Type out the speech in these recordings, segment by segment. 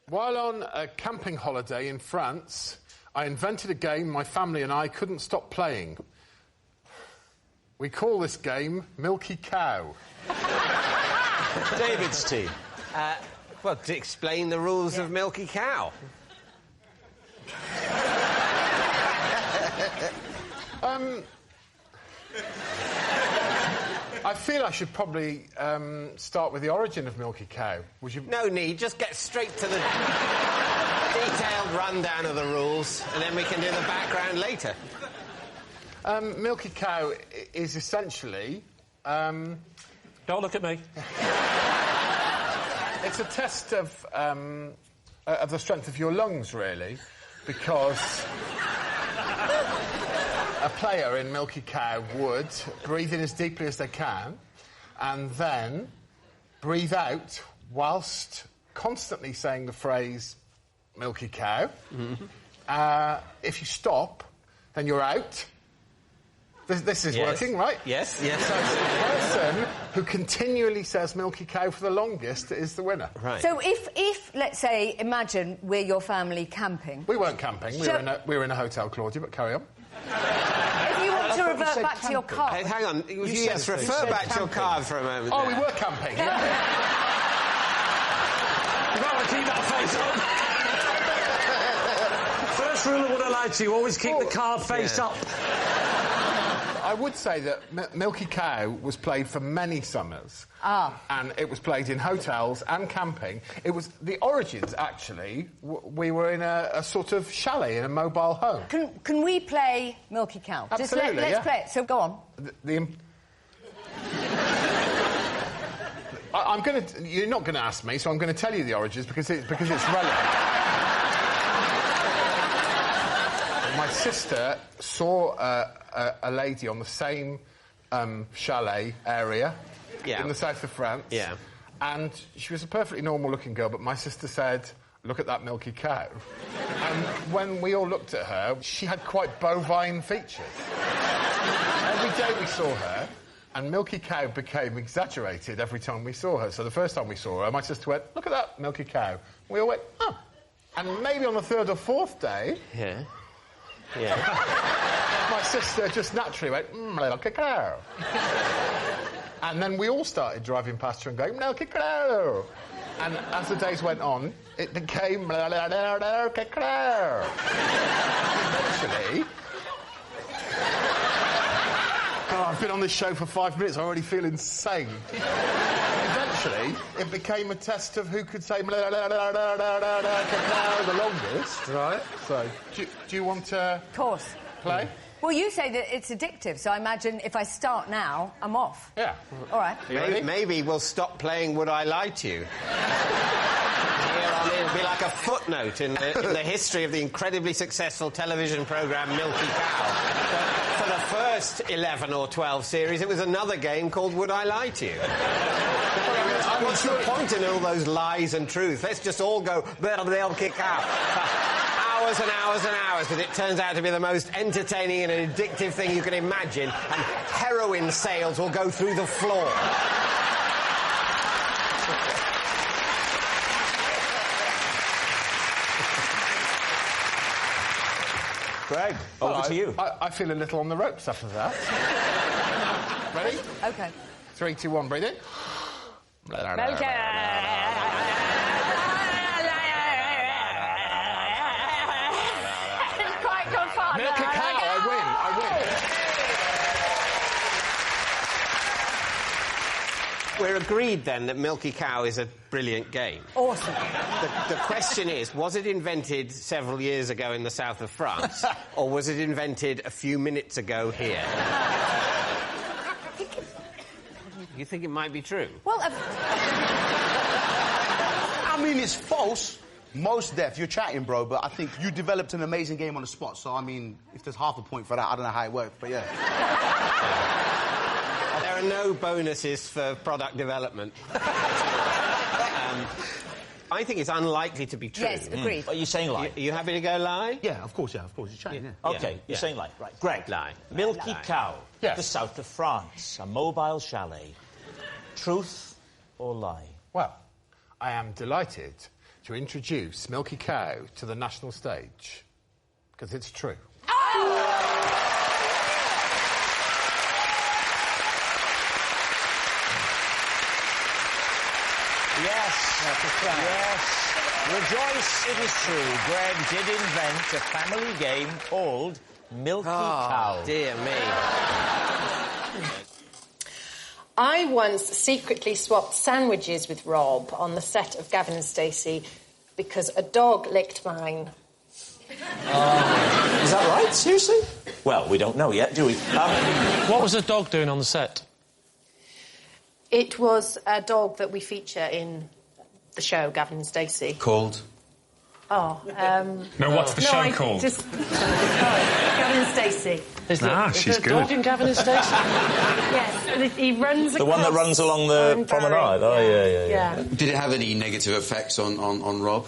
While on a camping holiday in France, I invented a game my family and I couldn't stop playing. We call this game Milky Cow. David's team. Well, to explain the rules of Milky Cow. I feel I should probably start with the origin of Milky Cow. Would you... No need, just get straight to the detailed rundown of the rules, and then we can do the background later. Milky Cow is essentially... Don't look at me. It's a test of the strength of your lungs, really, because a player in Milky Cow would breathe in as deeply as they can and then breathe out whilst constantly saying the phrase Milky Cow. Mm-hmm. If you stop, then you're out. This is working, right? Yes. So the person who continually says Milky Cow for the longest is the winner. Right. So if let's say, imagine we're your family camping. We weren't camping. We were in a hotel, Claudia, but carry on. If you want to revert back to your car... Hey, hang on. Yes, refer back to your card for a moment. Oh, we were camping, yeah. You might want to keep that face up. First rule of Would I Lie to You, always keep the card face up. I would say that Milky Cow was played for many summers. And it was played in hotels and camping. It was... The origins, actually, we were in a sort of chalet in a mobile home. Can we play Milky Cow? Absolutely, Let's play it. So, go on. I'm going to... You're not going to ask me, so I'm going to tell you the origins because it's relevant. My sister saw a lady on the same chalet area in the south of France. Yeah. And she was a perfectly normal-looking girl, but my sister said, look at that Milky Cow. And when we all looked at her, she had quite bovine features. Every day we saw her, and Milky Cow became exaggerated every time we saw her. So the first time we saw her, my sister went, look at that Milky Cow. We all went, oh. And maybe on the third or fourth day... Yeah. My sister just naturally went, Milky Cow. And then we all started driving past her and going, Milky Cow. And as the days went on, it became Milky Cow. Eventually... Oh, I've been on this show for 5 minutes, I already feel insane. Eventually, it became a test of who could say the longest. Right. So, do you want to... Of course. Play? Well, you say that it's addictive, so I imagine if I start now, I'm off. Yeah. All right. Maybe we'll stop playing Would I Lie to You. It'll be like a footnote in the history of the incredibly successful television programme Milky Cow. For the first 11 or 12 series, it was another game called Would I Lie to You? What's the point in all those lies and truth? Let's just all go Milky Cow for hours and hours and hours, because it turns out to be the most entertaining and addictive thing you can imagine, and heroin sales will go through the floor. Greg, over to you. I feel a little on the ropes after that. Ready? OK. 3, 2, 1, breathe in. It's quite good fun. Milky Cow, I win. We're agreed, then, that Milky Cow is a brilliant game. Awesome. The question is, was it invented several years ago in the south of France, or was it invented a few minutes ago here? You think it might be true? Well, I mean, it's false. Most deaf. You're chatting, bro, but I think you developed an amazing game on the spot, so, I mean, if there's half a point for that, I don't know how it worked, but yeah. There are no bonuses for product development. I think it's unlikely to be true. Yes, agreed. Are you saying lie? You happy to go lie? Yeah, of course, You're chatting, yeah. OK, you're saying lie. Right. Greg. Lie. Milky Cow. Yes. The south of France. A mobile chalet. Truth or lie? Well, I am delighted to introduce Milky Cow to the national stage? Because it's true. Yes. Rejoice, it is true. Greg did invent a family game called Milky Cow. Dear me. I once secretly swapped sandwiches with Rob on the set of Gavin and Stacey because a dog licked mine. Is that right? Seriously? Well, we don't know yet, do we? What was the dog doing on the set? It was a dog that we feature in the show, Gavin and Stacey. Called? Oh, No, what's the show called? Gavin and Stacey. Is there she's a dog in Gavin and Stacey? Yes, he runs The one that runs along the promenade? Oh, yeah. Did it have any negative effects on Rob?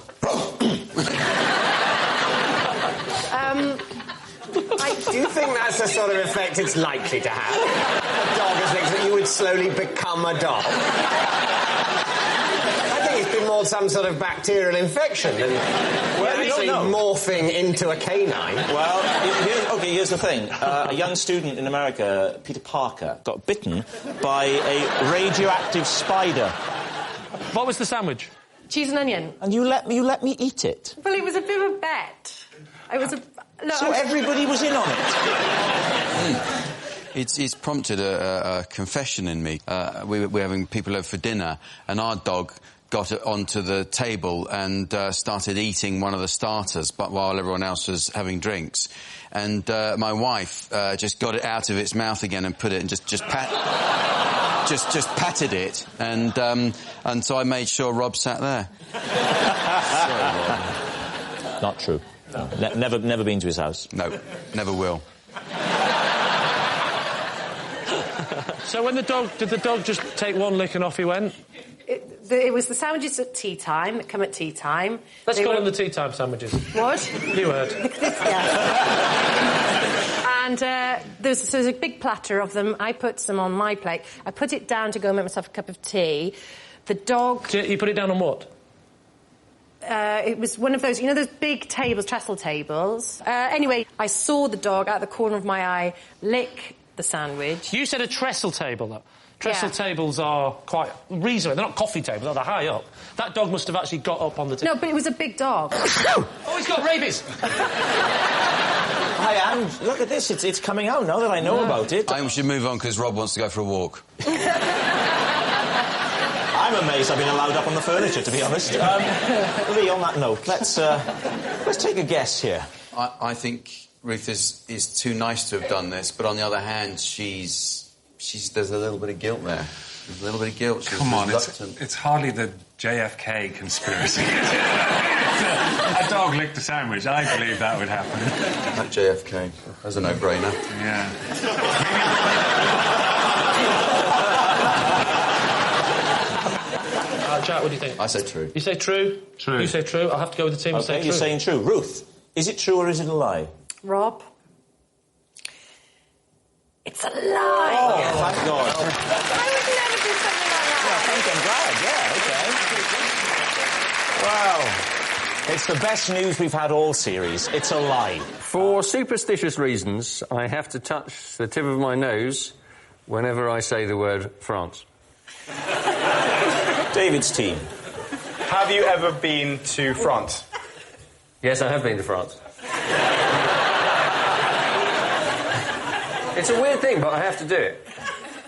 Do you think that's the sort of effect it's likely to have? A dog is linked that you would slowly become a dog. I think it's been more some sort of bacterial infection than actually morphing into a canine. Well, here's the thing. A young student in America, Peter Parker, got bitten by a radioactive spider. What was the sandwich? Cheese and onion. And you let me eat it? Well, it was a bit of a bet. It was a... Look, so everybody was in on it? It's prompted a confession in me. We're having people over for dinner, and our dog got onto the table and started eating one of the starters, but while everyone else was having drinks. And my wife just got it out of its mouth again and put it and just patted it, and so I made sure Rob sat there. Sorry, Rob. Not true. No. Never been to his house. No, never will. So when did the dog just take one lick and off he went? It was the sandwiches at tea time, that come at tea time. Let's call them the tea time sandwiches. What? You heard. And there's a big platter of them. I put some on my plate. I put it down to go make myself a cup of tea. The dog... You put it down on what? It was one of those, those big tables, trestle tables. Anyway, I saw the dog out the corner of my eye lick the sandwich. You said a trestle table, though. Trestle tables are quite reasonable. They're not coffee tables, they're high up. That dog must have actually got up on the table. No, but it was a big dog. Oh, he's got rabies! I am. Look at this. It's coming out now that I know about it. I think we should move on because Rob wants to go for a walk. I'm amazed I've been allowed up on the furniture, to be honest. Lee, on that note, let's take a guess here. I think Ruth is too nice to have done this, but on the other hand, there's a little bit of guilt there. There's a little bit of guilt. Come on, it's hardly the JFK conspiracy. A dog licked a sandwich. I believe that would happen. Not JFK. That's a no-brainer. Yeah. Jack, what do you think? I say true. You say true? True. You say true? I'll have to go with the team and say true. You're saying true. Ruth, is it true or is it a lie? Rob? It's a lie! Oh, thank God. I would never do something like that. Well, thank I'm glad. Yeah, OK. Wow. It's the best news we've had all series. It's a lie. For superstitious reasons, I have to touch the tip of my nose whenever I say the word France. David's team. Have you ever been to France? Yes, I have been to France. It's a weird thing, but I have to do it.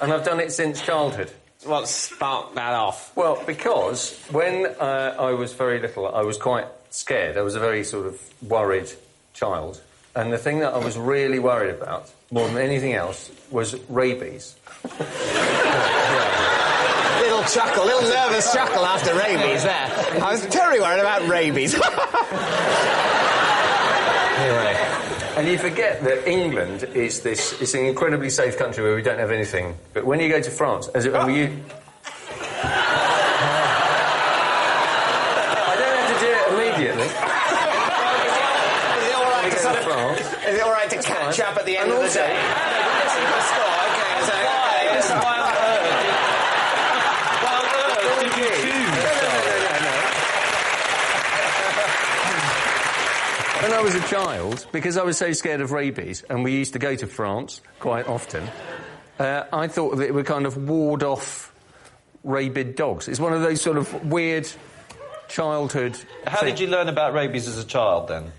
And I've done it since childhood. Well, spark that off. Well, because when I was very little, I was quite scared. I was a very sort of worried child. And the thing that I was really worried about, more than anything else, was rabies. Little nervous chuckle after rabies there. I was terribly worried about rabies. Anyway, and you forget that England is it's an incredibly safe country where we don't have anything. But when you go to France, I don't have to do it immediately. Is it all right to catch up at the end of the day? When I was a child, because I was so scared of rabies, and we used to go to France quite often, I thought that it would kind of ward off rabid dogs. It's one of those sort of weird childhood... How did you learn about rabies as a child, then?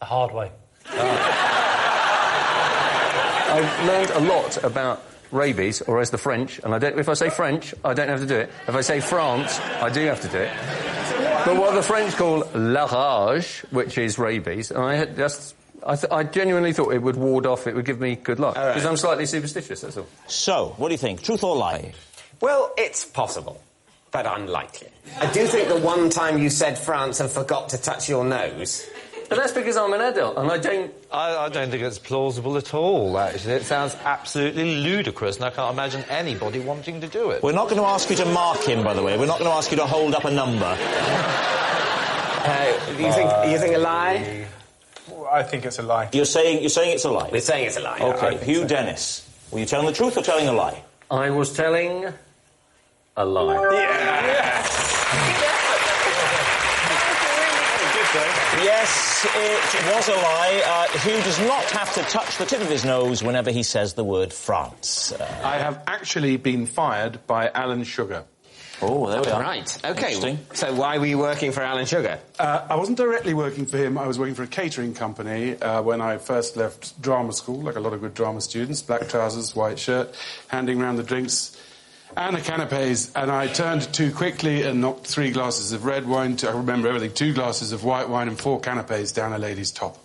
The hard way. I've learned a lot about rabies, or as the French, and if I say French, I don't have to do it. If I say France, I do have to do it. But what the French call la rage, which is rabies, and I genuinely thought it would ward off, it would give me good luck. Because I'm slightly superstitious, that's all. So, what do you think? Truth or lie? Well, it's possible, but unlikely. I do think the one time you said France and forgot to touch your nose... But that's because I'm an adult, and I don't... I don't think it's plausible at all, actually. It sounds absolutely ludicrous, and I can't imagine anybody wanting to do it. We're not going to ask you to mark him, by the way. We're not going to ask you to hold up a number. You think a lie? I think it's a lie. You're saying it's a lie? We're saying it's a lie. OK, Hugh Dennis. Were you telling the truth or telling a lie? I was telling a lie. Yeah! Yes, it was a lie. Hugh does not have to touch the tip of his nose whenever he says the word France. I have actually been fired by Alan Sugar. Oh, there we are. Right, OK. So why were you working for Alan Sugar? I wasn't directly working for him. I was working for a catering company when I first left drama school, like a lot of good drama students, black trousers, white shirt, handing round the drinks and the canapes, and I turned too quickly and knocked 3 glasses of red wine, I remember everything, 2 glasses of white wine and 4 canapes down a lady's top.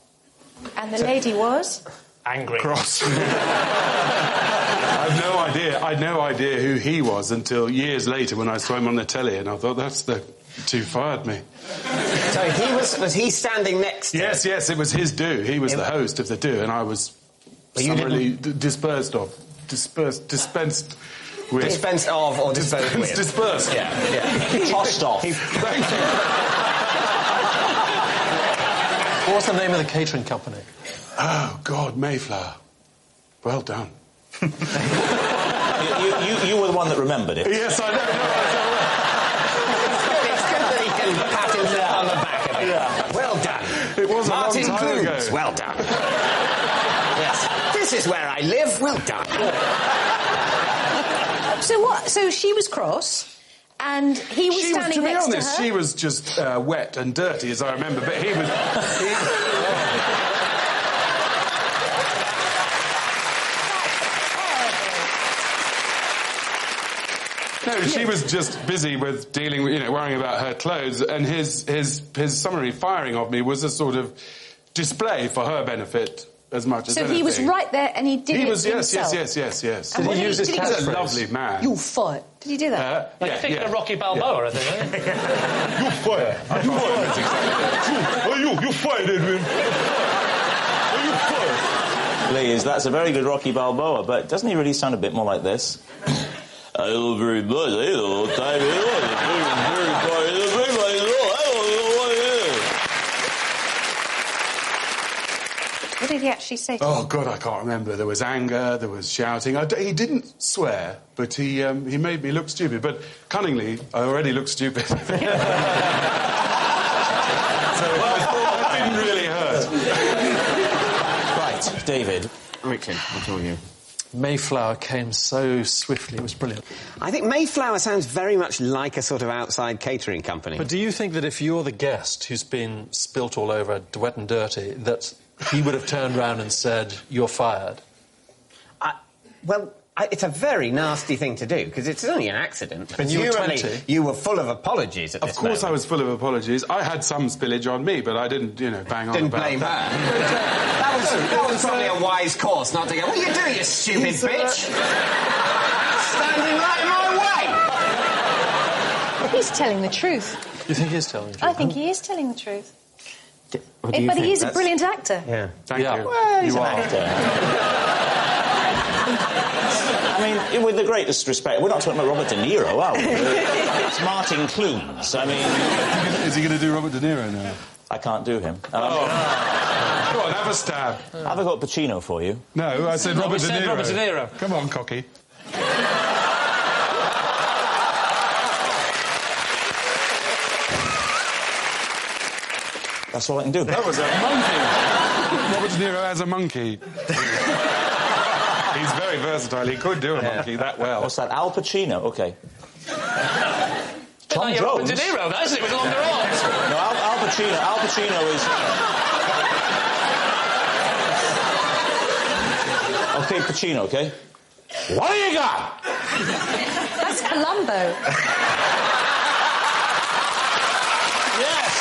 And the lady was? Angry. Cross. I'd no idea who he was until years later when I saw him on the telly, and I thought, that's the... who fired me. So was he standing next to... Yes, it was his do. He was the host of the do, and I was summarily dispensed with. Dispensed of or disposed with? Dispersed. Yeah. Tossed off. Thank you. What's the name of the catering company? Oh, God, Mayflower. Well done. you were the one that remembered it. Yes, I know. It's good that he can pat himself on the back of it. Yeah. Well done. It was Martin a long time ago. Well done. Yes. This is where I live. Well done. So what? So she was cross, and he was standing next to her? To be honest, she was just wet and dirty, as I remember, but he was... No, she was just busy with dealing with, worrying about her clothes, and his summary firing of me was a sort of display for her benefit as much as anything. So he was right there, and he did it himself? Yes. And Did he use his catchphrase? He's a lovely man. You're fired. Did he do that? You're thinking of Rocky Balboa, I think, aren't you? You're fired. You fired, Edwin. You fired. Please, that's a very good Rocky Balboa, but doesn't he really sound a bit more like this? Hello, very much. Hello, time. What did he actually say to Oh, God, I can't remember. There was anger, there was shouting. He didn't swear, but he made me look stupid. But cunningly, I already looked stupid. So it didn't really hurt. Right, David. Richard, what are you? Mayflower came so swiftly, it was brilliant. I think Mayflower sounds very much like a sort of outside catering company. But do you think that if you're the guest who's been spilt all over, wet and dirty, that he would have turned round and said, "You're fired"? It's a very nasty thing to do, because it's only an accident. And you were 20. You were full of apologies at this moment. Of course I was full of apologies. I had some spillage on me, but I didn't, bang on Didn't about blame that. her. That was probably a wise course not to go, "What are you doing, you stupid bitch? Standing right in my way!" He's telling the truth. You think he is telling the truth? I think he is telling the truth. What do you But think? he is a brilliant actor. Yeah. Thank you. Well, he's an actor. I mean, with the greatest respect, we're not talking about Robert De Niro, are we? It's Martin Clunes. I mean... Is he going to do Robert De Niro now? I can't do him. Go on, have a stab. Have I got Pacino for you? No, I said Robert De Niro. Robert De Niro. Come on, cocky. That's all I can do. That was a monkey. Robert De Niro as a monkey. He's very versatile. He could do a monkey that well. What's that? Al Pacino. OK. Tom Jones. Robert De Niro, that isn't it, with longer arms? No, Al Pacino is... OK, Pacino, OK? What do you got? That's Columbo. Yes.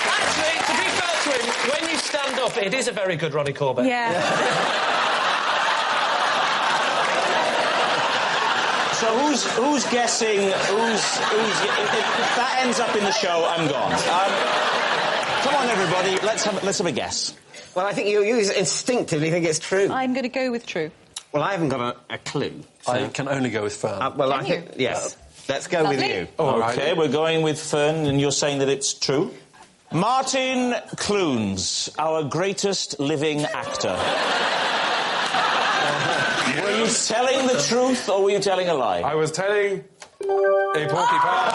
Actually, to be fair to him, when you stand up, it is a very good Ronnie Corbett. Yeah. So who's guessing? If that ends up in the show, I'm gone. Come on, everybody. Let's have a guess. Well, I think you instinctively think it's true. I'm going to go with true. Well, I haven't got a clue. So. I can only go with Fern. I think yes. Let's go with you. OK, we're going with Fern, and you're saying that it's true. Martin Clunes, our greatest living actor. Were you telling the truth or were you telling a lie? I was telling a porcupine.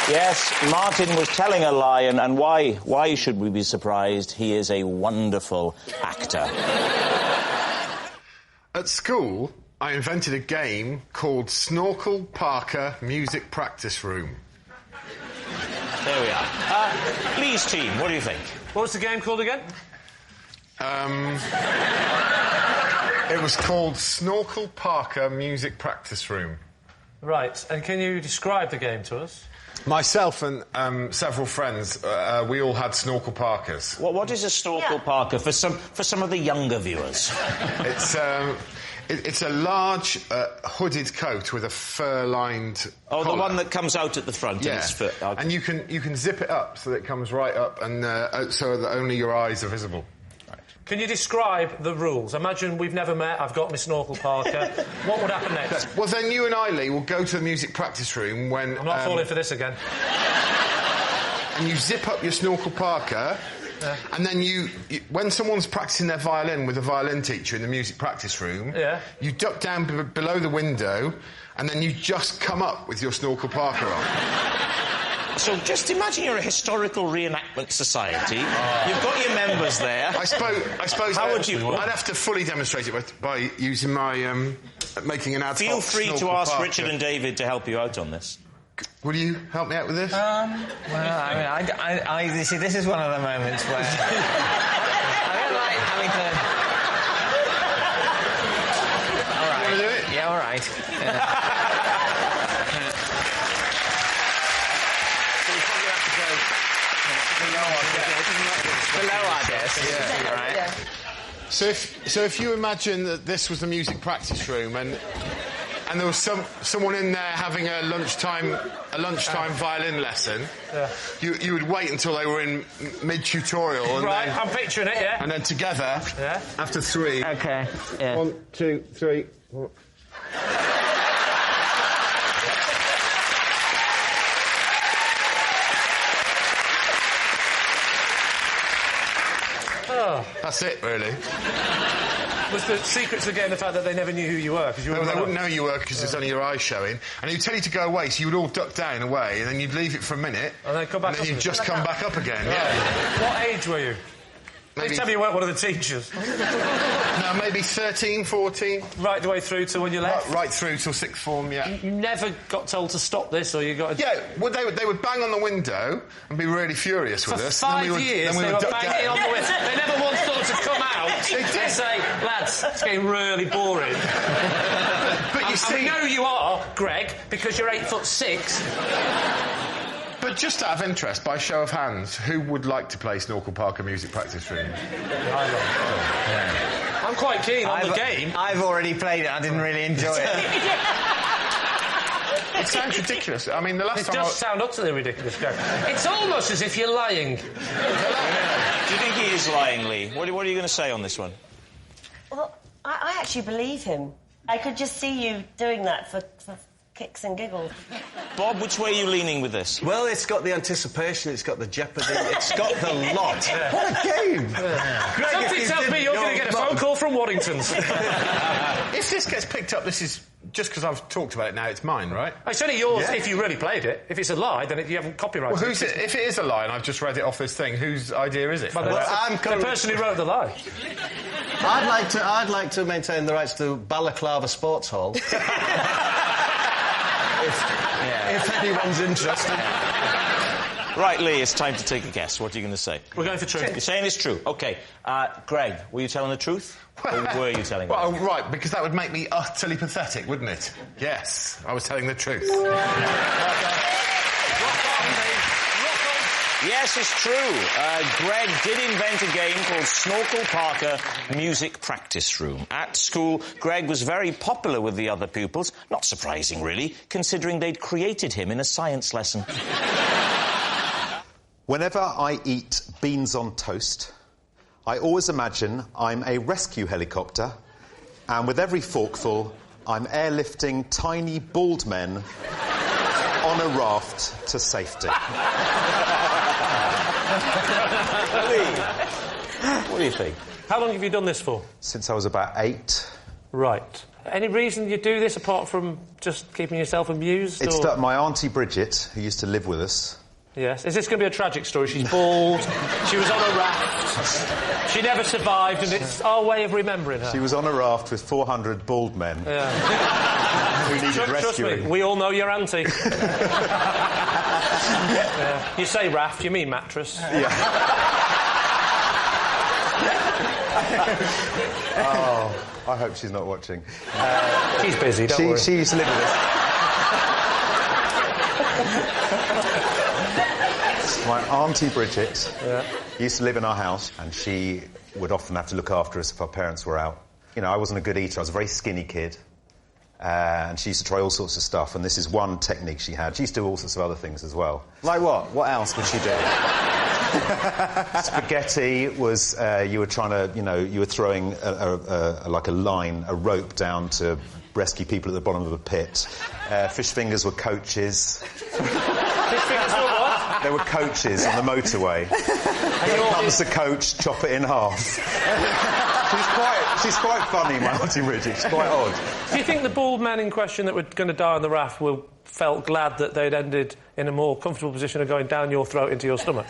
Yes, Martin was telling a lie, and why should we be surprised? He is a wonderful actor. At school, I invented a game called Snorkel Parker Music Practice Room. There we are. Lee's team, what do you think? What was the game called again? It was called Snorkel Parker Music Practice Room. Right, and can you describe the game to us? Myself and several friends, we all had Snorkel Parkers. What is a Snorkel Parker for some of the younger viewers? It's a large hooded coat with a fur-lined collar. The one that comes out at the front. Yeah, and it's fur. Okay. And you can zip it up so that it comes right up, and so that only your eyes are visible. Can you describe the rules? Imagine we've never met, I've got my Snorkel Parker. What would happen next? Well, then you and I, Lee, will go to the music practice room when... I'm not falling for this again. And you zip up your Snorkel Parker, and then you when someone's practising their violin with a violin teacher in the music practice room, you duck down below the window, and then you just come up with your Snorkel Parker on. So just imagine you're a historical reenactment society. You've got your members there. I suppose. How would you? I'd have to fully demonstrate it by using my making an ad. Feel free to ask Richard and David to help you out on this. Will you help me out with this? Well, I mean, I you see, this is one of the moments where I don't like having to. All right. You want to do it? Yeah, all right. Below our desk. Yeah. All right. So if you imagine that this was the music practice room and there was someone in there having a lunchtime violin lesson, you would wait until they were in mid-tutorial. And right, I'm picturing it, yeah. And then together, after three... OK, yeah. 1, 2, 3... That's it, really. Was the secret to the game the fact that they never knew who you were? They wouldn't know who you were because there's only your eyes showing. And he'd tell you to go away, so you would all duck down away, and then you'd leave it for a minute. And then come back and then you'd just come back up again, What age were you? Maybe... Tell me you weren't one of the teachers. No, maybe 13, 14. Right the way through to when you left? Right through till sixth form, yeah. You never got told to stop this, or you got... Yeah, well, they would bang on the window and be really furious with us. For 5 years, they were banging on the window. They never once thought to come out and say, lads, it's getting really boring. But you see... I know you are, Greg, because you're 8'6". But just out of interest, by show of hands, who would like to play Snorkel Parker Music Practice Room? I'm quite keen on the game. I've already played it. I didn't really enjoy it. It sounds ridiculous. I mean, the last time... It does sound utterly ridiculous, Greg. It's almost as if you're lying. Do you think he is lying, Lee? What are you going to say on this one? Well, I actually believe him. I could just see you doing that for kicks and giggles. Bob, which way are you leaning with this? Well, it's got the anticipation, it's got the jeopardy, it's got the lot. What a game! Something tells me you're going to Wellingtons. If this gets picked up, this is... Just because I've talked about it now, it's mine, right? It's only yours if you really played it. If it's a lie, then you haven't copyrighted Well, it. if it is a lie and I've just read it off this thing, whose idea is it? Well, the person who wrote the lie. I'd like to maintain the rights to Balaclava Sports Hall. if anyone's interested. Right, Lee, it's time to take a guess. What are you going to say? We're going for true. You're saying it's true. OK. Greg, were you telling the truth? Or were you telling Well, right, because that would make me utterly pathetic, wouldn't it? Yes, I was telling the truth. Yes, it's true. Greg did invent a game called Snorkel Parker Music Practice Room. At school, Greg was very popular with the other pupils. Not surprising, really, considering they'd created him in a science lesson. Whenever I eat beans on toast, I always imagine I'm a rescue helicopter, and with every forkful, I'm airlifting tiny bald men on a raft to safety. What do you think? How long have you done this for? Since I was about 8. Right. Any reason you do this apart from just keeping yourself amused? It's or... that my auntie Bridget, who used to live with us... Yes. Is this going to be a tragic story? She's bald, she was on a raft, she never survived, and it's our way of remembering her. She was on a raft with 400 bald men who needed rescuing. Trust me, we all know your auntie. You say raft, you mean mattress. Yeah. Oh, I hope she's not watching. She's busy, don't worry. She used to live with us. My auntie Bridget used to live in our house, and she would often have to look after us if our parents were out. You know, I wasn't a good eater. I was a very skinny kid. And she used to try all sorts of stuff, and this is one technique she had. She used to do all sorts of other things as well. Like what? What else would she do? Spaghetti was, you were trying to, you were throwing like a line, a rope down to rescue people at the bottom of a pit. Fish fingers were coaches. Fish fingers were what? There were coaches on the motorway. Here comes the coach, chop it in half. She's quite funny, my auntie Bridget. She's quite odd. Do you think the bald men in question that were going to die on the raft felt glad that they'd ended in a more comfortable position of going down your throat into your stomach?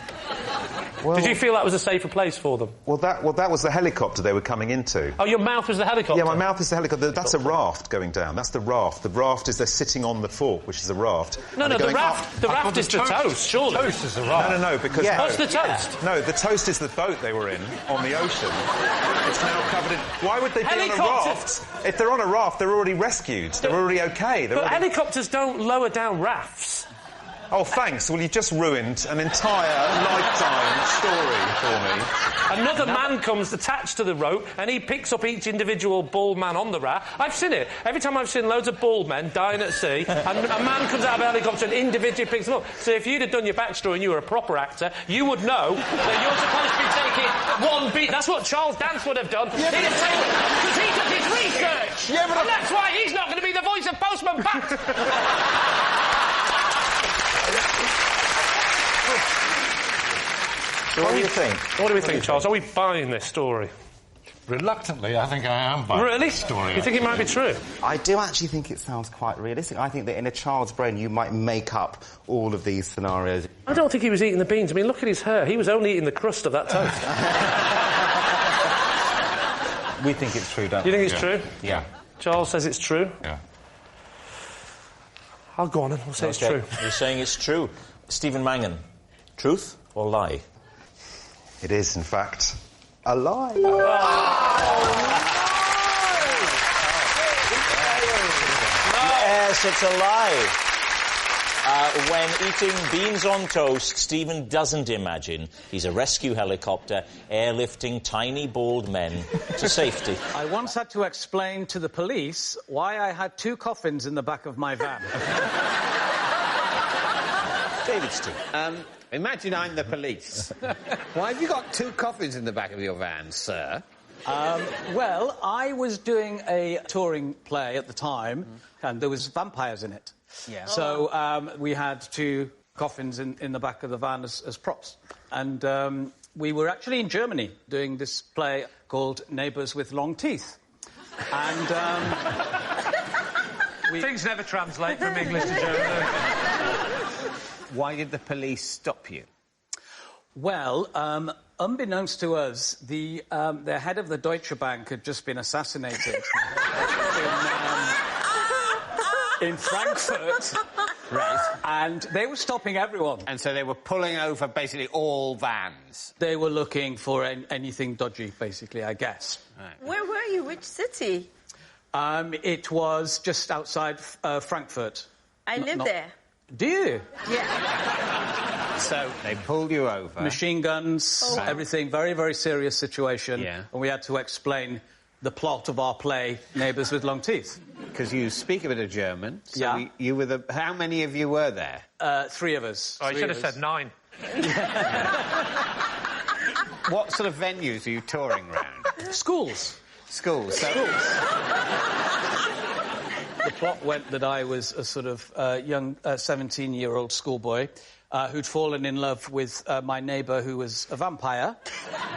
Well, did you feel that was a safer place for them? Well, that was the helicopter they were coming into. Oh, your mouth was the helicopter? Yeah, my mouth is the helicopter. That's a raft going down. That's the raft. The raft is they're sitting on the fork, which is the raft. No, the raft is the toast, surely. The toast is the raft. No, because... Yeah. What's the toast? No, the toast is the boat they were in on the ocean. It's now covered in... Why would they be on a raft? If they're on a raft, they're already rescued. They're already OK. But helicopters don't lower down rafts. Oh, thanks. Well, you've just ruined an entire lifetime story for me. Another man comes attached to the rope and he picks up each individual bald man on the raft. I've seen it. Every time I've seen loads of bald men dying at sea and a man comes out of a helicopter and individually picks them up. So if you'd have done your backstory and you were a proper actor, you would know that you're supposed to be taking one beat. That's what Charles Dance would have done. Yeah, because he does his research. Yeah, and that's why he's not going to be the voice of Postman Pat. So what do you think? What do we think, Charles? Are we buying this story? Reluctantly, I think I am buying this story. You think it might be true? I do actually think it sounds quite realistic. I think that in a child's brain you might make up all of these scenarios. I don't think he was eating the beans. I mean, look at his hair. He was only eating the crust of that toast. We think it's true, don't we? You think it's true? Yeah. Charles says it's true? Yeah. I'll go on and we'll say it's true. You're saying it's true. Stephen Mangan, truth or lie? It is, in fact, a lie. Yes, it's a lie. When eating beans on toast, Stephen doesn't imagine he's a rescue helicopter airlifting tiny bald men to safety. I once had to explain to the police why I had 2 coffins in the back of my van. David Steve. Imagine I'm the police. Why have you got 2 coffins in the back of your van, sir? Well, I was doing a touring play at the time, and there was vampires in it. Yeah. So we had 2 coffins in the back of the van as props. And we were actually in Germany doing this play called Neighbours with Long Teeth. And things never translate from English to German. Why did the police stop you? Well, unbeknownst to us, the head of the Deutsche Bank had just been assassinated in Frankfurt. Right. And they were stopping everyone. And so they were pulling over basically all vans. They were looking for anything dodgy, basically, I guess. Right. Where were you? Which city? It was just outside Frankfurt. I live there. Do you? Yeah. So they pulled you over. Machine guns, everything. Very, very serious situation. Yeah. And we had to explain the plot of our play, Neighbours with Long Teeth. Because you speak a bit of German. So Yeah. you were the... How many of you were there? 3 of us. Oh, you should have said 9. What sort of venues are you touring around? Schools. Schools. So... The plot went that I was a sort of young 17-year-old schoolboy who'd fallen in love with my neighbour who was a vampire.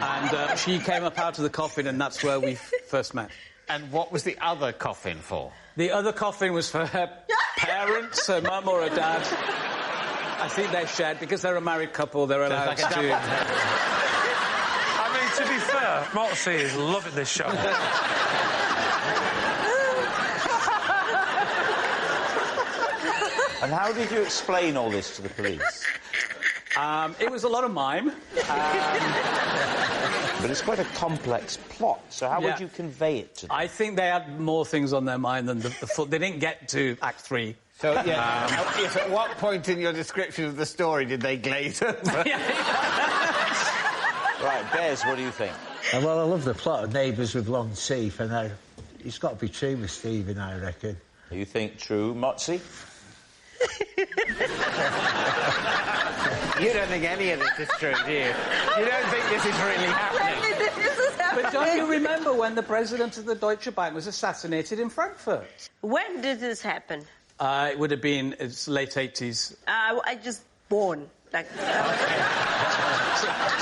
And she came up out of the coffin, and that's where we first met. And what was the other coffin for? The other coffin was for her parents, her mum or her dad. I think they shared, because they're a married couple, they're allowed to... I mean, to be fair, Moxie is loving this show. And how did you explain all this to the police? It was a lot of mime. But it's quite a complex plot, so how would you convey it to them? I think they had more things on their mind than the full... They didn't get to Act 3. So, yeah, yes, at what point in your description of the story did they glaze over? Right, Bez, what do you think? Well, I love the plot of Neighbours with Long Teeth, and it's got to be true with Stephen, I reckon. You think true, Motzi? You don't think any of this is true, do you? You don't think this is really happening? But don't you remember when the president of the Deutsche Bank was assassinated in Frankfurt? When did this happen? It would have been late 80s. I just born. Like,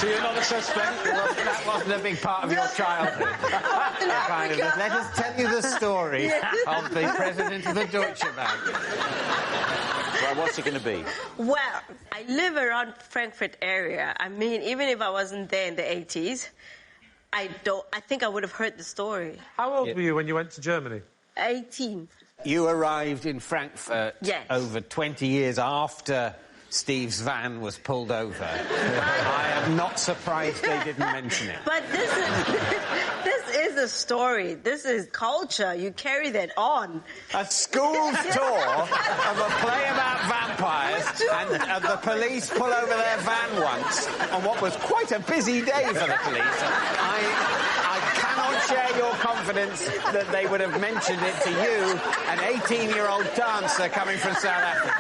So you're not a suspect? That wasn't a big part of your childhood. Kind of. Let us tell you the story of the president of the Deutsche Bank. Well, what's it going to be? Well, I live around Frankfurt area. I mean, even if I wasn't there in the 80s, I think I would have heard the story. How old were you when you went to Germany? 18. You arrived in Frankfurt over 20 years after Steve's van was pulled over. I am not surprised they didn't mention it. But this is a story. This is culture. You carry that on. A school's tour of a play about vampires, and the police pull over their van once on what was quite a busy day for the police. I cannot share your confidence that they would have mentioned it to you, an 18-year-old dancer coming from South Africa.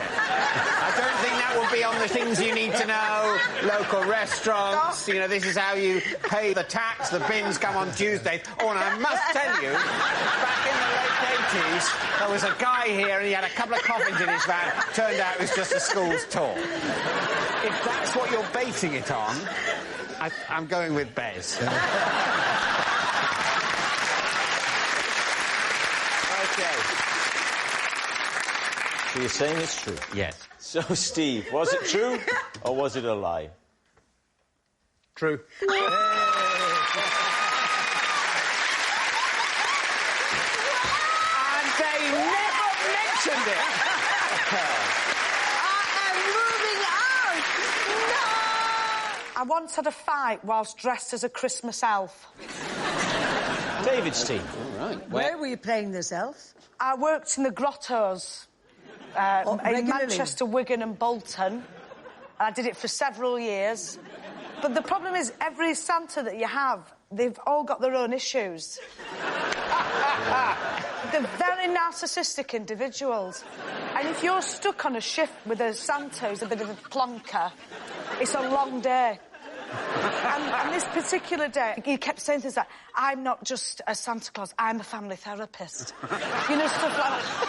I don't think that will be on the things you need to know. Local restaurants, you know, this is how you pay the tax. The bins come on Tuesdays. Oh, and I must tell you, back in the late 80s, there was a guy here and he had a couple of coffins in his van. Turned out it was just a school's tour. If that's what you're basing it on, I'm going with Bez. Okay. So you're saying it's true? Yes. So, Steve, was it true or was it a lie? True. And they never mentioned it. I'm moving out. No. I once had a fight whilst dressed as a Christmas elf. David's team. All right. Where were you playing this elf? I worked in the grottos in regularly? Manchester, Wigan and Bolton. And I did it for several years. But the problem is, every Santa that you have, they've all got their own issues. They're very narcissistic individuals. And if you're stuck on a shift with a Santa who's a bit of a plonker, it's a long day. And this particular day, he kept saying things like, I'm not just a Santa Claus, I'm a family therapist. You know, stuff like that.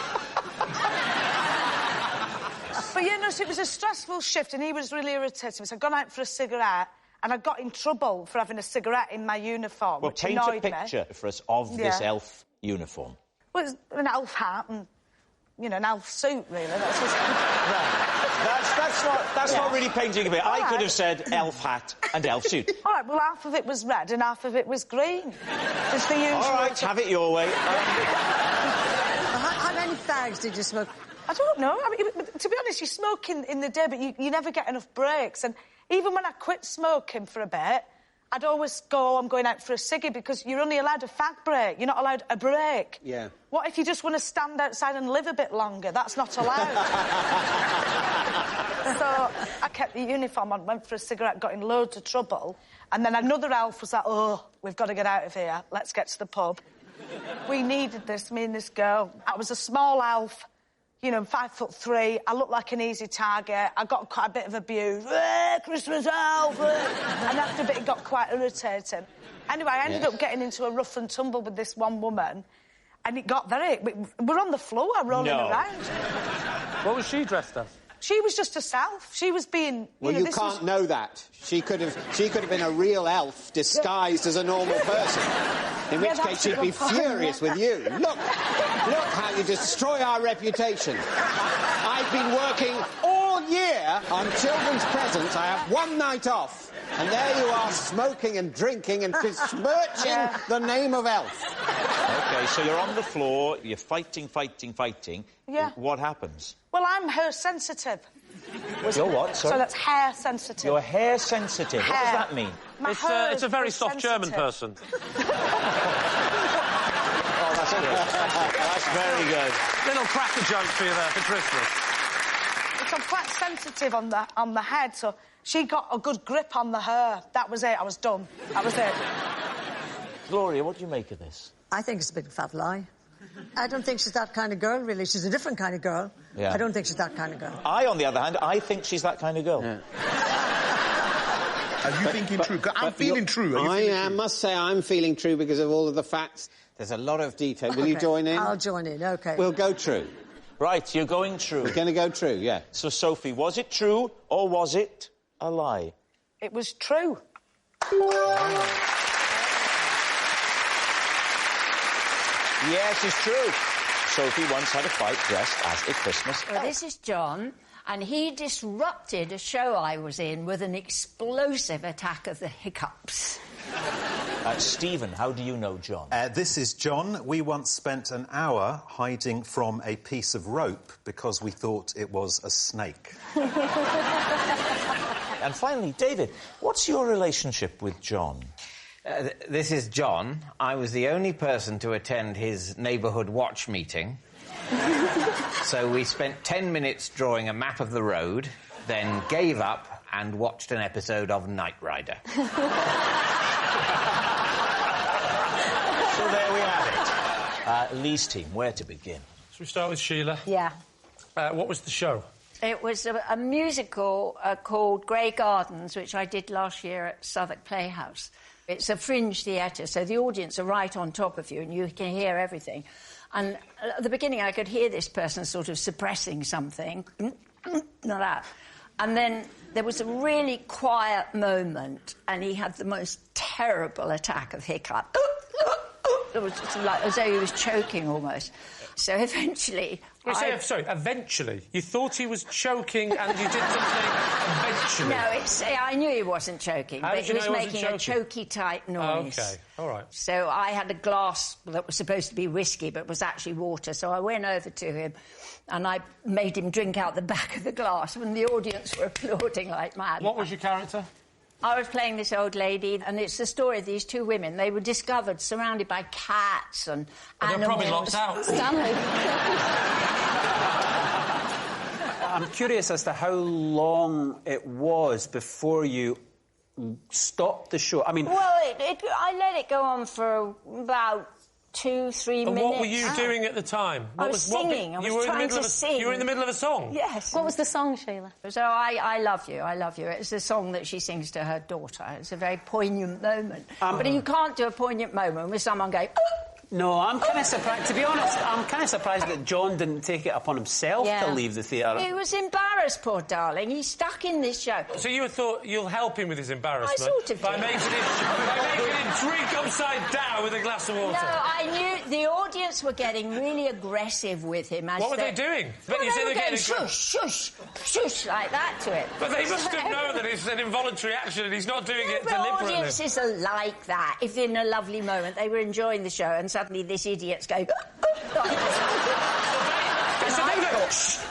But, you know, so it was a stressful shift, and he was really irritating me. So I'd gone out for a cigarette, and I got in trouble for having a cigarette in my uniform, Well, which paint annoyed a picture for us of this elf uniform. Well, it was an elf hat and, you know, an elf suit, really. That's just... That's not really painting a bit. All I could right. have said elf hat and elf suit. All right, well, half of it was red and half of it was green. Just the usual... All right, have it your way. How many fags did you smoke? I don't know. I mean, to be honest, you smoke in the day, but you never get enough breaks. And even when I quit smoking for a bit, I'd always go, I'm going out for a ciggy, because you're only allowed a fag break. You're not allowed a break. Yeah. What if you just want to stand outside and live a bit longer? That's not allowed. So I kept the uniform on, went for a cigarette, got in loads of trouble. And then another elf was like, oh, we've got to get out of here. Let's get to the pub. We needed this, me and this girl. I was a small elf, you know, 5'3". I looked like an easy target. I got quite a bit of abuse. Christmas elf! And after a bit, it got quite irritating. Anyway, I ended up getting into a rough and tumble with this one woman, and it got very... We're on the floor, rolling around. What was she dressed as? She was just herself. She was being... Well, you can't know that. She could have been a real elf disguised as a normal person. In which case she'd be furious with you. Look how you destroy our reputation. I've been working all year on children's presents. I have one night off. And there you are, smoking and drinking and besmirching the name of elf. OK, so you're on the floor, you're fighting. Yeah. What happens? Well, I'm hair-sensitive. You're what, sorry? So that's hair-sensitive. You're hair-sensitive. What does that mean? It's a very soft German person. Oh, that's good. That's very good. Little cracker joke for you there for Christmas. So I'm quite sensitive on the head, so she got a good grip on the hair. That was it. I was done. That was it. Gloria, what do you make of this? I think it's a big fat lie. I don't think she's that kind of girl, really. She's a different kind of girl. Yeah. I don't think she's that kind of girl. I, on the other hand, I think she's that kind of girl. Yeah. Are you thinking true? I'm feeling true. I must say I'm feeling true because of all of the facts. There's a lot of detail. Will you join in? I'll join in, OK. We'll go true. Right, you're going true. We're going to go true, yeah. So, Sophie, was it true or was it a lie? It was true. Yes, it's true. Sophie once had a fight dressed as a Christmas elf. Well, this is John, and he disrupted a show I was in with an explosive attack of the hiccups. Stephen, how do you know John? This is John. We once spent an hour hiding from a piece of rope because we thought it was a snake. And finally, David, what's your relationship with John? This is John. I was the only person to attend his neighbourhood watch meeting. So we spent 10 minutes drawing a map of the road, then gave up and watched an episode of Knight Rider. So there we have it. Lee's team, where to begin? Shall we start with Sheila? Yeah. What was the show? It was a musical called Grey Gardens, which I did last year at Southwark Playhouse. It's a fringe theatre, so the audience are right on top of you and you can hear everything. And at the beginning, I could hear this person sort of suppressing something, like that. And then there was a really quiet moment, and he had the most terrible attack of hiccup. It was just like as though he was choking almost. So eventually... Sorry, eventually? You thought he was choking and you did something eventually? No, I knew he wasn't choking, but he was making a choky-type noise. OK, all right. So I had a glass that was supposed to be whiskey but was actually water, so I went over to him and I made him drink out the back of the glass and the audience were applauding like mad. What was your character? I was playing this old lady, and it's the story of these two women. They were discovered surrounded by cats and animals. They're probably locked out. Stanley. I'm curious as to how long it was before you stopped the show. I mean... Well, I let it go on for about 2-3 minutes. And what were you doing at the time? I was singing. I was trying to sing. You were in the middle of a song? Yes. What was the song, Sheila? So I love you, I love you. It's a song that she sings to her daughter. It's a very poignant moment. But you can't do a poignant moment with someone going... No, I'm kind of surprised. To be honest, I'm kind of surprised that John didn't take it upon himself to leave the theatre. He was embarrassed, poor darling. He's stuck in this show. So you thought you'll help him with his embarrassment? I sort of by did. making him drink upside down with a glass of water. No, I knew the audience were getting really aggressive with him. As What were they doing? Well, But you said they were they're going getting shush, shush, like that to it. But they must have known that it's an involuntary action and he's not doing it deliberately. Audiences are like that. If in a lovely moment they were enjoying the show and suddenly this idiot's going...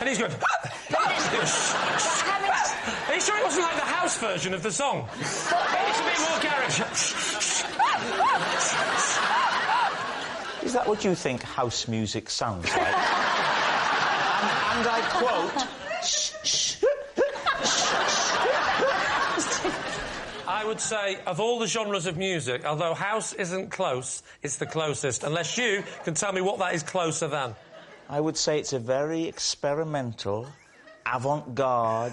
And he's going... Are you sure it wasn't like the house version of the song? It's a bit more garage. Is that what you think house music sounds like? and I quote... I would say, of all the genres of music, although house isn't close, it's the closest. Unless you can tell me what that is closer than. I would say it's a very experimental, avant-garde,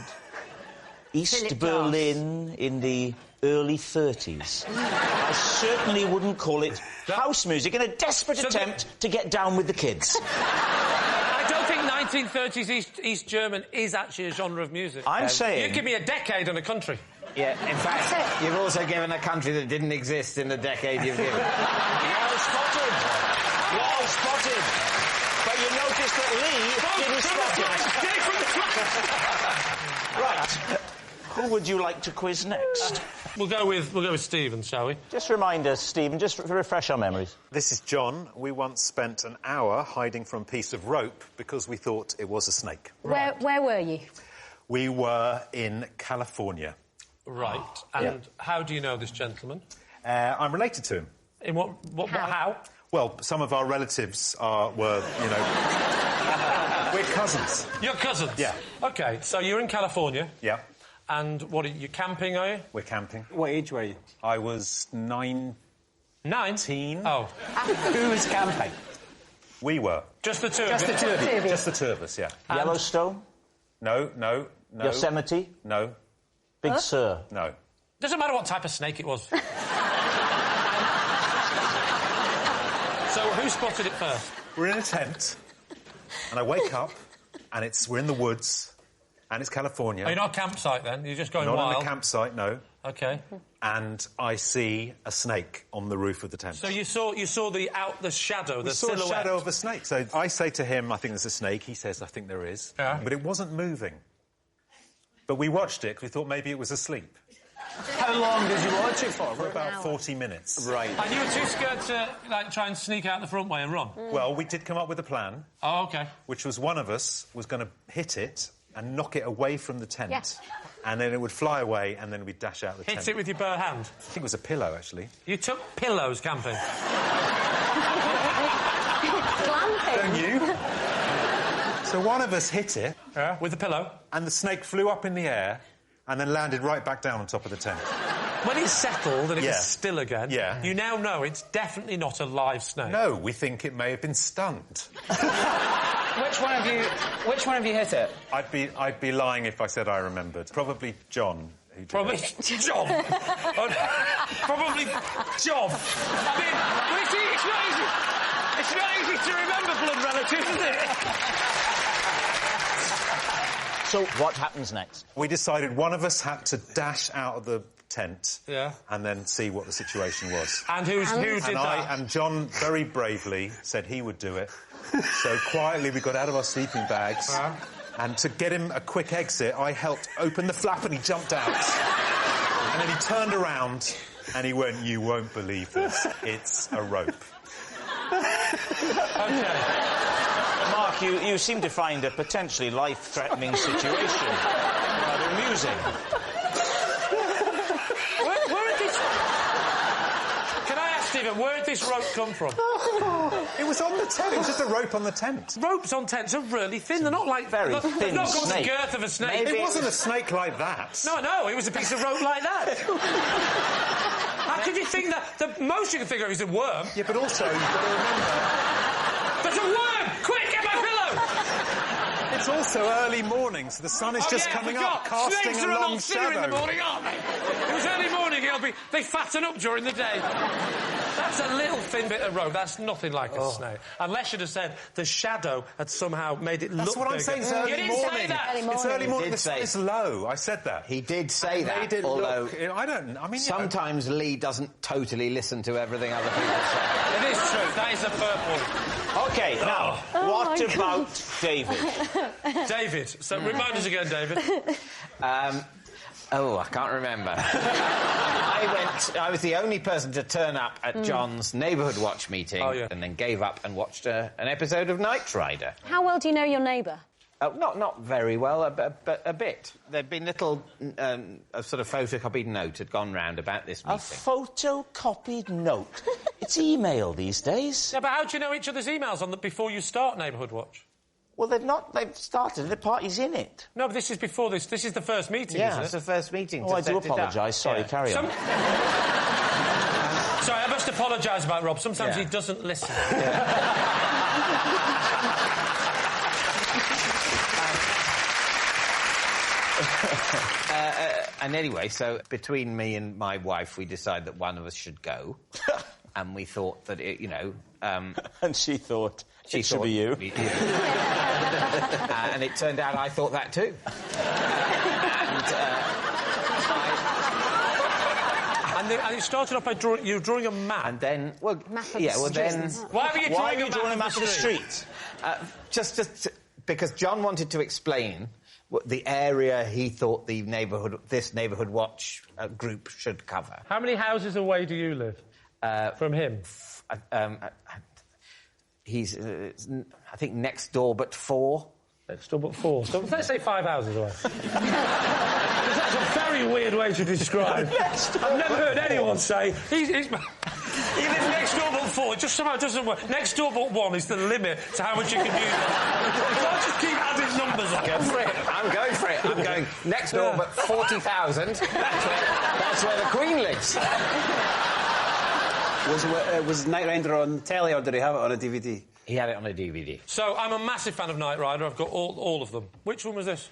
East Berlin in the early 30s. I certainly wouldn't call it house music in a desperate attempt to get down with the kids. I don't think 1930s East German is actually a genre of music. I'm saying... You give me a decade and a country. Yeah, in fact, you've also given a country that didn't exist in the decade you've given. Well spotted. Well spotted. But you noticed that Lee didn't spot it. Right. Who would you like to quiz next? We'll go with Stephen, shall we? Just remind us, Stephen, just to refresh our memories. This is John. We once spent an hour hiding from a piece of rope because we thought it was a snake. Where were you? We were in California. Right. And how do you know this gentleman? I'm related to him. In what how? Well, some of our relatives were, you know... we're cousins. You're cousins? Yeah. OK, so you're in California. Yeah. And what are you camping, are you? We're camping. What age were you? I was 19. Oh. Who was camping? We were. Just the two of you? Just the two of you? Just the two of us, yeah. Yellowstone? No. Yosemite? No. Big Sur? No. Doesn't matter what type of snake it was. So who spotted it first? We're in a tent, and I wake up, and we're in the woods, and it's California. Oh, you're not a campsite then? You're just going not wild? Not on a campsite, no. OK. And I see a snake on the roof of the tent. So you saw the shadow, the saw silhouette? the shadow of a snake. So I say to him, I think there's a snake. He says, I think there is. Yeah. But it wasn't moving. But we watched it because we thought maybe it was asleep. How long did you watch it for? For about 40 minutes. Right. And you were too scared to, try and sneak out the front way and run? Well, we did come up with a plan. Oh, OK. Which was one of us was going to hit it and knock it away from the tent. Yes. And then it would fly away and then we'd dash out the tent. Hit it with your bare hand? I think it was a pillow, actually. You took pillows camping? Glamping. Don't you? So one of us hit it. Yeah, with the pillow? And the snake flew up in the air and then landed right back down on top of the tent. When it's settled and it was still again, you now know it's definitely not a live snake. No, we think it may have been stunned. Which one of you hit it? I'd be lying if I said I remembered. Probably John. Probably John. Probably John. I mean, it's not easy to remember blood relatives, is it? So what happens next? We decided one of us had to dash out of the tent and then see what the situation was. And who did that? And John very bravely said he would do it. So quietly we got out of our sleeping bags and to get him a quick exit I helped open the flap and he jumped out. And then he turned around and he went, "You won't believe this. It's a rope." OK. Mark, you seem to find a potentially life-threatening situation rather amusing. Can I ask Stephen, where did this rope come from? It was on the tent. It was just a rope on the tent. Ropes on tents are really thin. They're not like... Very thin They've not got snake. the girth of a snake. It wasn't a snake like that. No, it was a piece of rope like that. How could you think that? The most you can figure of is a worm. Yeah, but also, you've got to remember... There's a worm! Quick, get my pillow! It's also early morning, so the sun is just coming up, casting Snakes a are long lot thinner shadow. in the morning, aren't they? It was early morning, they fatten up during the day. That's a little thin bit of road. That's nothing like a snake. Unless you'd have said the shadow had somehow made it look That's what I'm bigger. saying. It's early You didn't morning. say that. It's early morning. The sun is low. I said that. He did say that, made it although... look... I don't... I mean... Sometimes Lee doesn't totally listen to everything other people say. It is true. That is a fair point. OK, now, what about David? David. So remind us again, David. I can't remember. I was the only person to turn up at John's Neighbourhood Watch meeting and then gave up and watched an episode of Knight Rider. How well do you know your neighbour? Not very well, but a bit. There'd been little... a sort of photocopied note had gone round about this meeting. A photocopied note? It's email these days. Yeah, but how do you know each other's emails before you start Neighbourhood Watch? Well, they've started. The party's in it. No, but this is before this. This is the first meeting, yeah, isn't it? it's the first meeting. Oh, I do apologise. Sorry, carry on. Sorry, I must apologise about Rob. Sometimes he doesn't listen. And anyway, so between me and my wife, we decided that one of us should go. And we thought that it, and she thought it should be you. And it turned out I thought that too. And it started off by you were drawing a map. And then, Why were you drawing a map of the street? Just because John wanted to explain the area he thought this neighbourhood watch group should cover. How many houses away do you live from him? He's, I think, next door but 4. Next door but 4. So let's say 5 houses away. That's a very weird way to describe. I've never heard anyone say he lives next door but 4. It just somehow doesn't work. Next door but 1 is the limit to how much you can use. You can't just keep adding numbers on. Go for it. I'm going for it. I'm going next door but 40,000. That's where the Queen lives. Was Knight Rider on telly or did he have it on a DVD? He had it on a DVD. So I'm a massive fan of Knight Rider. I've got all of them. Which one was this?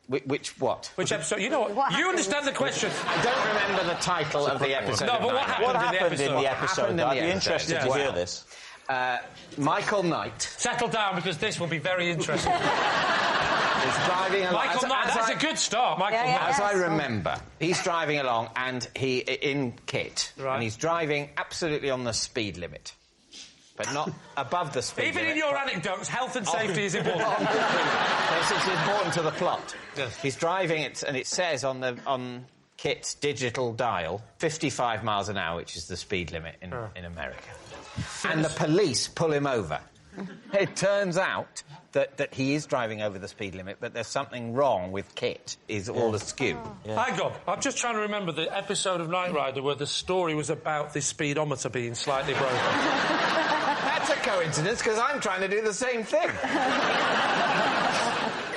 Which what? Which episode? You know what? You understand the question. I don't remember the title of the episode. No, but what happened in the episode? I'd be interested to hear this. Michael Knight. Settle down, because this will be very interesting. He's driving along. Michael Knight, that's a good start, Michael Knight. As I remember, he's driving along and he in kit. Right. And he's driving absolutely on the speed limit. But not above the speed limit. Even in your anecdotes, health and safety is important. It's important to the plot. Yes. He's driving it, and it says on Kit's digital dial 55 miles an hour, which is the speed limit in America. And the police pull him over. It turns out that he is driving over the speed limit, but there's something wrong with Kit. He's all askew. Hang on, I'm just trying to remember the episode of Knight Rider where the story was about the speedometer being slightly broken. That's a coincidence, because I'm trying to do the same thing.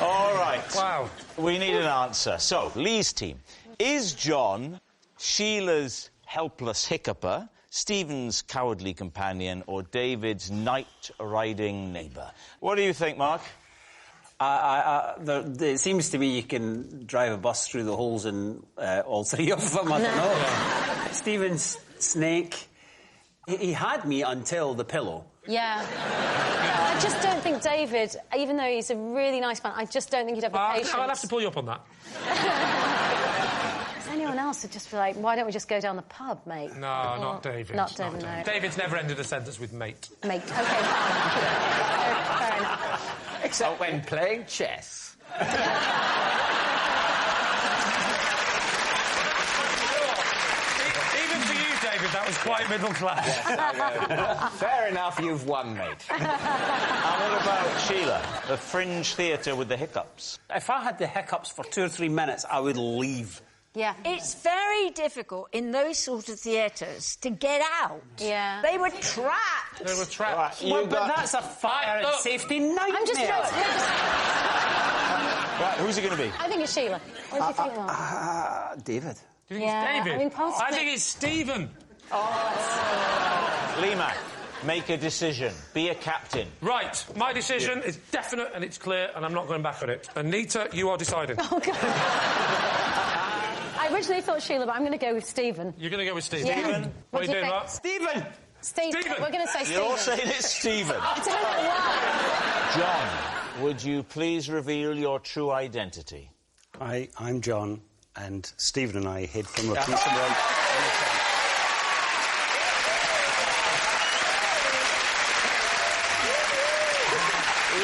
All right. Wow. We need an answer. So, Lee's team. Is John Sheila's helpless hiccuper, Stephen's cowardly companion, or David's night-riding neighbour? What do you think, Mark? It seems to me you can drive a bus through the holes in all 3 of them. I don't know. Stephen's snake. He had me until the pillow. Yeah. I just don't think David, even though he's a really nice man, I just don't think he'd have the patience. I'll have to pull you up on that. Anyone else would just be like, why don't we just go down the pub, mate? No, not David. Not David, no. David's never ended a sentence with mate. Mate, OK, fine. Fair enough. Except when playing chess. Even for you, David, that was quite middle class. Yes, fair enough, you've won, mate. And what about Sheila, the fringe theatre with the hiccups? If I had the hiccups for 2 or 3 minutes, I would leave. Yeah. It's very difficult in those sort of theatres to get out. Yeah. They were trapped. They were trapped. But that's a fire and safety nightmare. I'm just... Right, who's it going to be? I think it's Sheila. What do you think, Mark? David. Do you think it's David? I mean, I think it's Stephen. Lee Mack, make a decision. Be a captain. Right, my decision is definite and it's clear, and I'm not going back on it. Anita, you are deciding. Oh, God. I I originally thought Sheila, but I'm going to go with Stephen. You're going to go with Stephen? Yeah. Stephen? What are you doing, think? Rob? Stephen! Stephen. We're going to say Stephen. You're saying it's Stephen. I don't know why. John, would you please reveal your true identity? Hi, I'm John, and Stephen and I hid from a piece of rope.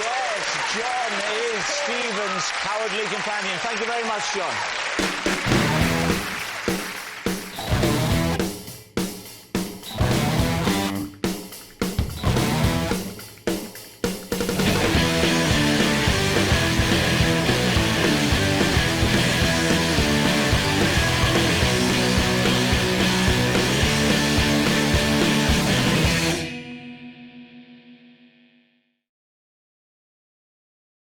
Yes, John is Stephen's cowardly companion. Thank you very much, John.